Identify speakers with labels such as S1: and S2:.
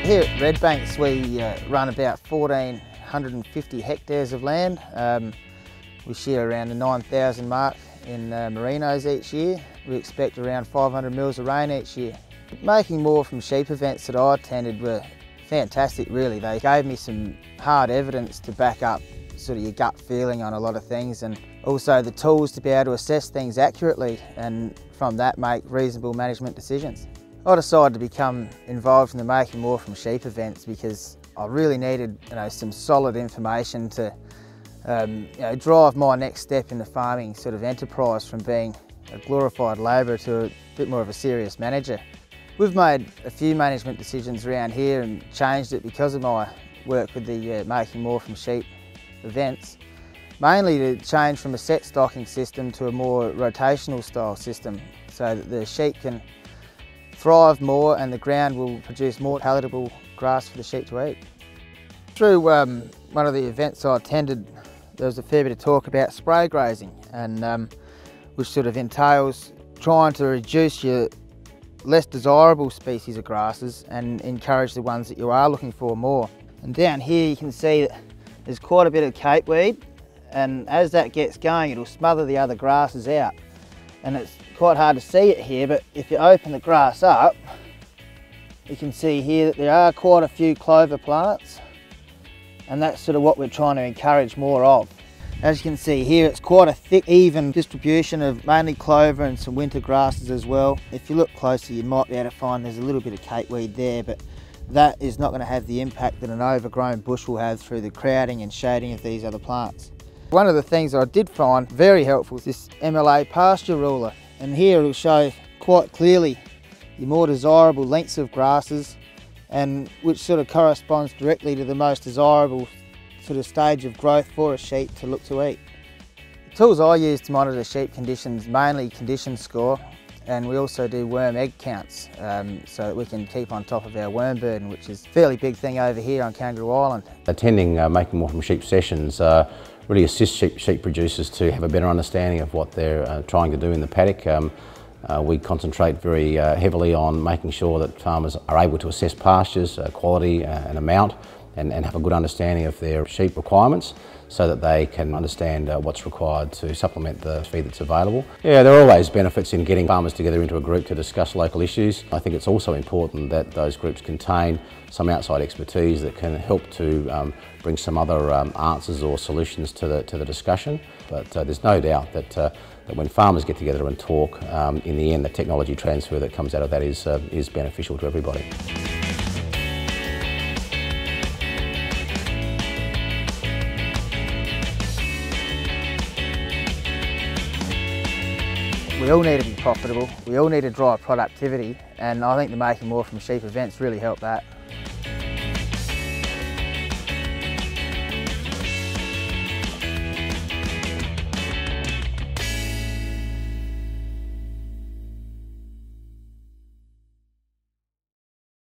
S1: Here at Redbanks we run about 1,450 hectares of land. We share around the 9,000 mark in merinos each year. We expect around 500 mils of rain each year. Making more from sheep events that I attended were fantastic really. They gave me some hard evidence to back up sort of your gut feeling on a lot of things, and also the tools to be able to assess things accurately and from that make reasonable management decisions. I decided to become involved in the Making More from Sheep events because I really needed some solid information to drive my next step in the farming sort of enterprise from being a glorified labourer to a bit more of a serious manager. We've made a few management decisions around here and changed it because of my work with the Making More from Sheep events, mainly to change from a set stocking system to a more rotational style system so that the sheep can thrive more and the ground will produce more palatable grass for the sheep to eat. Through one of the events I attended, there was a fair bit of talk about spray grazing, and which sort of entails trying to reduce your less desirable species of grasses and encourage the ones that you are looking for more. And down here you can see that there's quite a bit of capeweed, and as that gets going it'll smother the other grasses out. And it's quite hard to see it here, but if you open the grass up, you can see here that there are quite a few clover plants, and that's sort of what we're trying to encourage more of. As you can see here, it's quite a thick, even distribution of mainly clover and some winter grasses as well. If you look closer, you might be able to find there's a little bit of capeweed there, but that is not going to have the impact that an overgrown bush will have through the crowding and shading of these other plants. One of the things I did find very helpful is this MLA pasture ruler, and here it'll show quite clearly your more desirable lengths of grasses, and which sort of corresponds directly to the most desirable sort of stage of growth for a sheep to look to eat. The tools I use to monitor sheep conditions, mainly condition score, and we also do worm egg counts so that we can keep on top of our worm burden, which is a fairly big thing over here on Kangaroo Island.
S2: Attending Making More from Sheep sessions really assists sheep producers to have a better understanding of what they're trying to do in the paddock. We concentrate very heavily on making sure that farmers are able to assess pastures, quality and amount, and have a good understanding of their sheep requirements so that they can understand what's required to supplement the feed that's available. Yeah, there are always benefits in getting farmers together into a group to discuss local issues. I think it's also important that those groups contain some outside expertise that can help to bring some other answers or solutions to the discussion. But there's no doubt that when farmers get together and talk, in the end the technology transfer that comes out of that is beneficial to everybody.
S1: We all need to be profitable, we all need to drive productivity, and I think the Making More from Sheep events really help that.